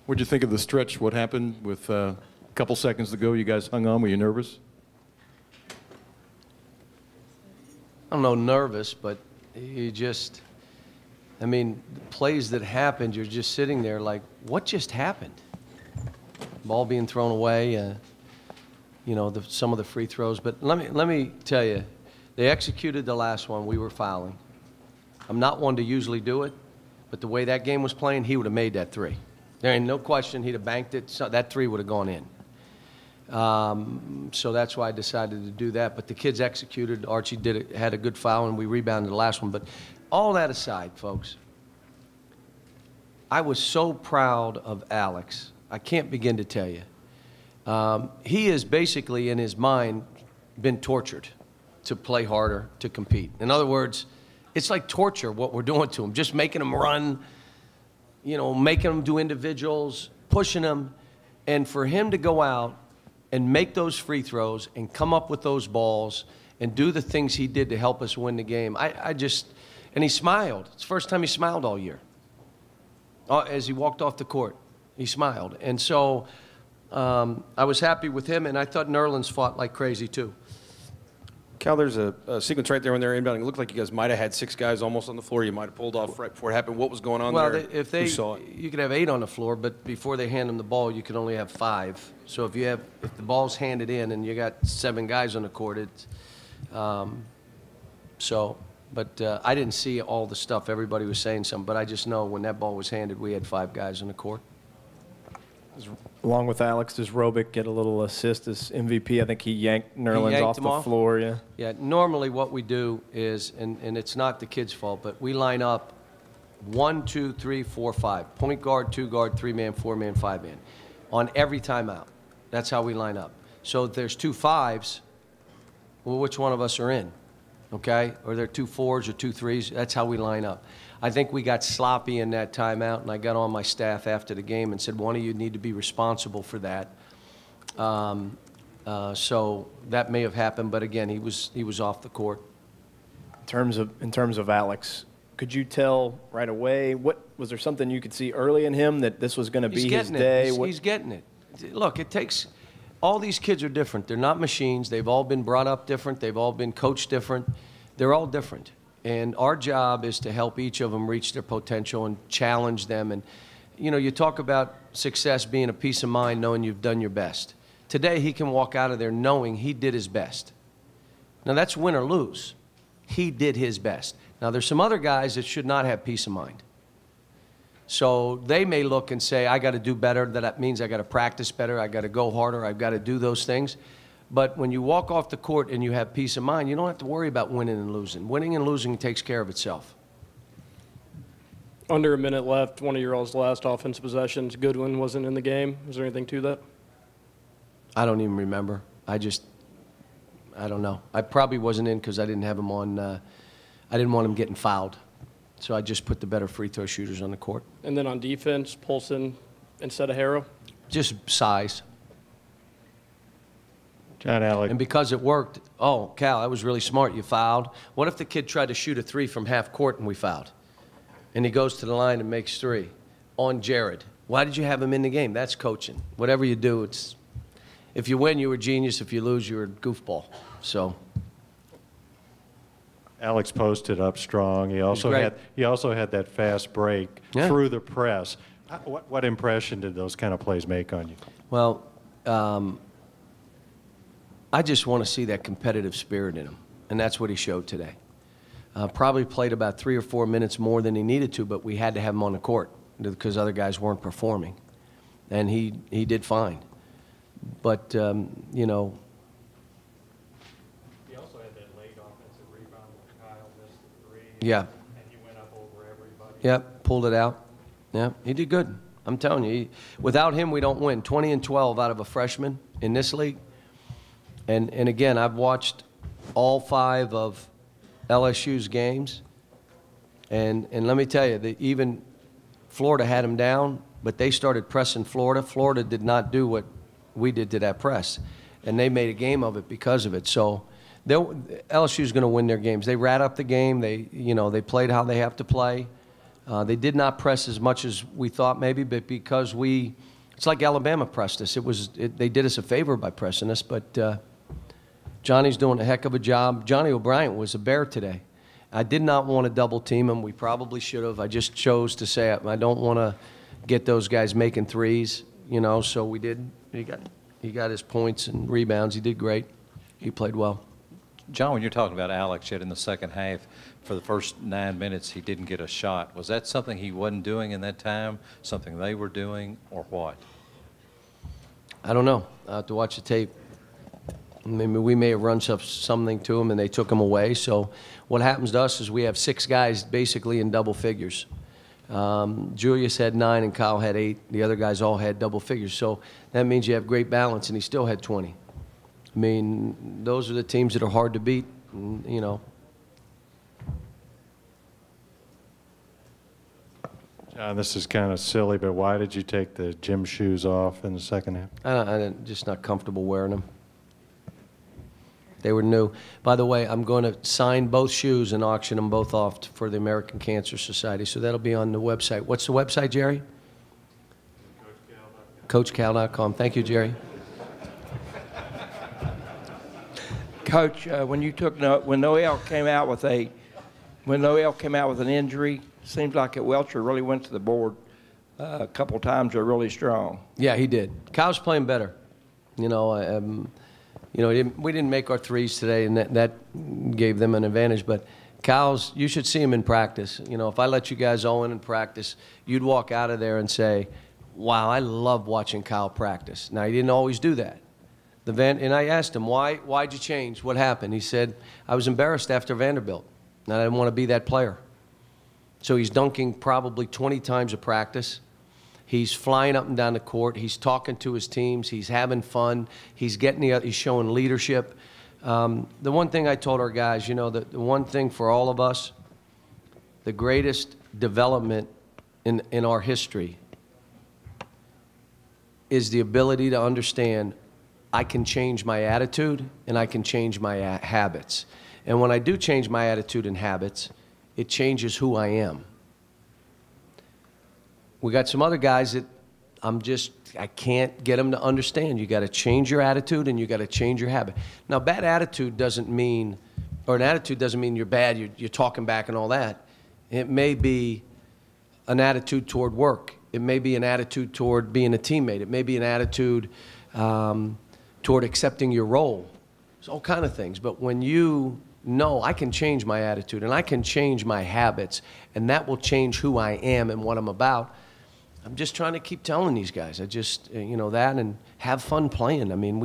What'd you think of the stretch? What happened with a couple seconds to go? You guys hung on. Were you nervous? I don't know, nervous, but you just, I mean, plays that happened, you're just sitting there like, what just happened? Ball being thrown away, you know, some of the free throws. But let me tell you, they executed the last one. We were fouling. I'm not one to usually do it, but the way that game was playing, he would have made that three. There ain't no question he'd have banked it. So that three would have gone in. So that's why I decided to do that. But the kids executed. Archie had a good foul, and we rebounded the last one. But all that aside, folks, I was so proud of Alex. I can't begin to tell you. He has basically, in his mind, been tortured to play harder, to compete. In other words, it's like torture what we're doing to him, just making him run, you know, making him do individuals, pushing him. And for him to go out and make those free throws and come up with those balls and do the things he did to help us win the game, and he smiled. It's the first time he smiled all year. As he walked off the court, he smiled. And so I was happy with him, and I thought Nerlens fought like crazy too. Cal, there's a sequence right there when they're inbounding. It looked like you guys might have had 6 guys almost on the floor. You might have pulled off right before it happened. What was going on there? Well, Who saw it? You could have 8 on the floor, but before they hand them the ball, you can only have 5. So if the ball's handed in and you got 7 guys on the court, it's I didn't see all the stuff. Everybody was saying something, but I just know when that ball was handed, we had 5 guys on the court. Along with Alex, does Robick get a little assist as MVP? I think he yanked Nerlens off the floor, yeah. Yeah, normally what we do is, and it's not the kid's fault, but we line up 1, 2, 3, 4, 5. Point guard, 2 guard, 3-man, 4-man, 5-man. On every timeout. That's how we line up. So if there's 2 5s, well, which one of us are in? Okay? Or there are 2 4s or 2 3s. That's how we line up. I think we got sloppy in that timeout, and I got on my staff after the game and said, one of you need to be responsible for that. So that may have happened, but again, he was off the court. In terms of Alex, could you tell right away, was there something you could see early in him that this was going to be his day? He's getting it. Look, it takes – all these kids are different. They're not machines. They've all been brought up different. They've all been coached different. They're all different. And our job is to help each of them reach their potential and challenge them. And, you know, you talk about success being a peace of mind, knowing you've done your best. Today, he can walk out of there knowing he did his best. Now, that's win or lose. He did his best. Now, there's some other guys that should not have peace of mind. So they may look and say, I got to do better. That means I got to practice better. I got to go harder. I've got to do those things. But when you walk off the court and you have peace of mind, you don't have to worry about winning and losing. Winning and losing takes care of itself. Under a minute left, one of your all's last offensive possessions, Goodwin wasn't in the game. Was there anything to that? I don't even remember. I don't know. I probably wasn't in because I didn't have him on. I didn't want him getting fouled. So I just put the better free throw shooters on the court. And then on defense, Polson instead of Harrow? Just size. John Alec. And because it worked, oh, Cal, that was really smart. You fouled. What if the kid tried to shoot a 3 from half court and we fouled? And he goes to the line and makes 3 on Jared. Why did you have him in the game? That's coaching. Whatever you do, it's if you win, you were a genius. If you lose, you're a goofball. So Alex posted up strong. He also had that fast break through the press. What impression did those kind of plays make on you? Well, I just want to see that competitive spirit in him, and that's what he showed today. Probably played about 3 or 4 minutes more than he needed to, but we had to have him on the court because other guys weren't performing, and he did fine. But, you know. He also had that late offensive rebound when Kyle missed the 3. Yeah. And he went up over everybody. Yep, pulled it out. Yeah, he did good. I'm telling you, without him, we don't win. 20 and 12 out of a freshman in this league. And again, I've watched all 5 of LSU's games, and let me tell you, that even Florida had him down, but they started pressing Florida. Florida did not do what we did to that press, and they made a game of it because of it. So LSU's going to win their games. They rat up the game. They played how they have to play. They did not press as much as we thought maybe, but because it's like Alabama pressed us. They did us a favor by pressing us, but Johnny's doing a heck of a job. Johnny O'Brien was a bear today. I did not want to double team him. We probably should have. I just chose to say I don't want to get those guys making threes, so we did. He got his points and rebounds. He did great. He played well. John, when you're talking about Alex, yet in the second half, for the first 9 minutes, he didn't get a shot. Was that something he wasn't doing in that time, something they were doing, or what? I don't know. I have to watch the tape. Maybe we may have run something to him and they took him away. So what happens to us is we have 6 guys basically in double figures. Julius had 9 and Kyle had 8. The other guys all had double figures. So that means you have great balance, and he still had 20. I mean, those are the teams that are hard to beat, John, this is kind of silly, but why did you take the gym shoes off in the second half? I'm just not comfortable wearing them. They were new. By the way, I'm going to sign both shoes and auction them both off for the American Cancer Society, so that'll be on the website. What's the website, Jerry? CoachCal.com. Thank you, Jerry. Coach, when Noel came out with an injury, seems like Welcher really went to the board a couple times. They're really strong. Yeah, he did. Kyle's playing better. We didn't make our threes today, and that gave them an advantage. But Kyle's, you should see him in practice. If I let you guys all in practice, you'd walk out of there and say, wow, I love watching Kyle practice. Now, he didn't always do that. And I asked him, why'd you change? What happened? He said, I was embarrassed after Vanderbilt, and I didn't want to be that player. So he's dunking probably 20 times a practice. He's flying up and down the court. He's talking to his teams. He's having fun. He's he's showing leadership. The one thing I told our guys, the one thing for all of us, the greatest development in our history is the ability to understand I can change my attitude and I can change my habits. And when I do change my attitude and habits, it changes who I am. We got some other guys that I can't get them to understand. You got to change your attitude and you got to change your habit. Now, bad attitude doesn't mean, or an attitude doesn't mean you're bad, you're talking back and all that. It may be an attitude toward work. It may be an attitude toward being a teammate. It may be an attitude toward accepting your role. It's all kind of things. But when you know I can change my attitude and I can change my habits, and that will change who I am and what I'm about, I'm just trying to keep telling these guys. I just, that, and have fun playing. I mean,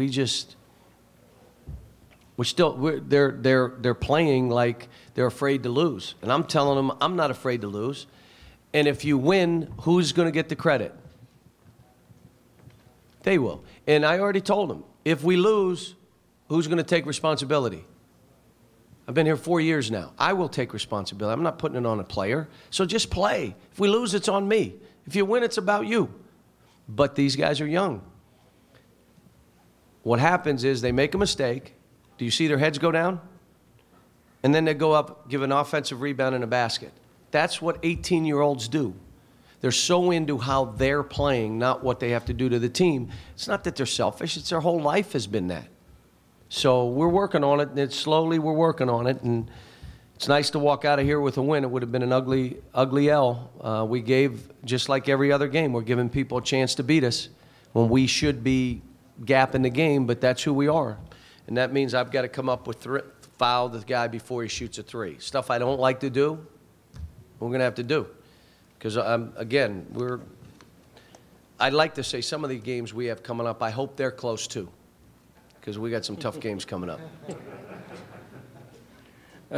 they're playing like they're afraid to lose. And I'm telling them I'm not afraid to lose. And if you win, who's going to get the credit? They will. And I already told them, if we lose, who's going to take responsibility? I've been here 4 years now. I will take responsibility. I'm not putting it on a player. So just play. If we lose, it's on me. If you win, it's about you. But these guys are young. What happens is they make a mistake. Do you see their heads go down? And then they go up, give an offensive rebound and a basket. That's what 18-year-olds do. They're so into how they're playing, not what they have to do to the team. It's not that they're selfish. It's their whole life has been that. So we're working on it, and slowly we're working on it. And it's nice to walk out of here with a win. It would have been an ugly L. We gave, just like every other game, we're giving people a chance to beat us when we should be gapping the game, but that's who we are. And that means I've got to come up with foul the guy before he shoots a three. Stuff I don't like to do, we're going to have to do. Because, again, I'd like to say some of the games we have coming up, I hope they're close too, because we got some tough games coming up.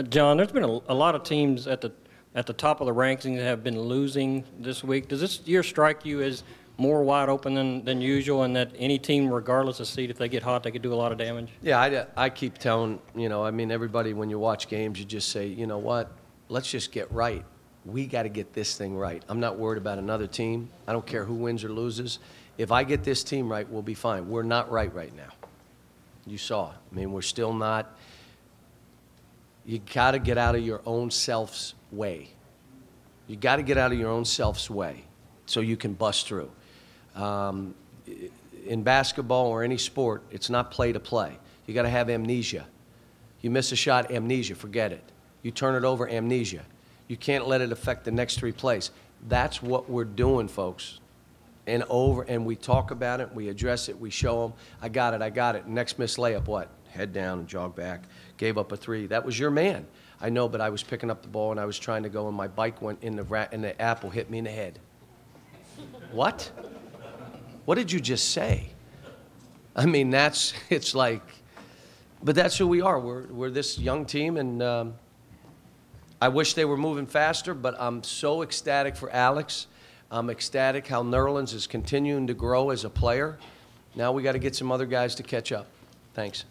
John, there's been a lot of teams at the top of the rankings that have been losing this week. Does this year strike you as more wide open than usual, and that any team, regardless of seed, if they get hot, they could do a lot of damage? Yeah, I keep telling, everybody, when you watch games, you just say, you know what, let's just get right. We got to get this thing right. I'm not worried about another team. I don't care who wins or loses. If I get this team right, we'll be fine. We're not right now. You saw it. We're still not. You got to get out of your own self's way. You got to get out of your own self's way so you can bust through. In basketball or any sport, it's not play to play. You got to have amnesia. You miss a shot, amnesia, forget it. You turn it over, amnesia. You can't let it affect the next 3 plays. That's what we're doing, folks. And we talk about it, we address it, we show them, I got it. Next missed layup, what? Head down and jog back. Gave up a 3. That was your man. I know, but I was picking up the ball and I was trying to go and my bike went in and the apple hit me in the head. What? What did you just say? I mean, it's like, but that's who we are. We're this young team, and I wish they were moving faster, but I'm so ecstatic for Alex. I'm ecstatic how Nerlens is continuing to grow as a player. Now we got to get some other guys to catch up. Thanks.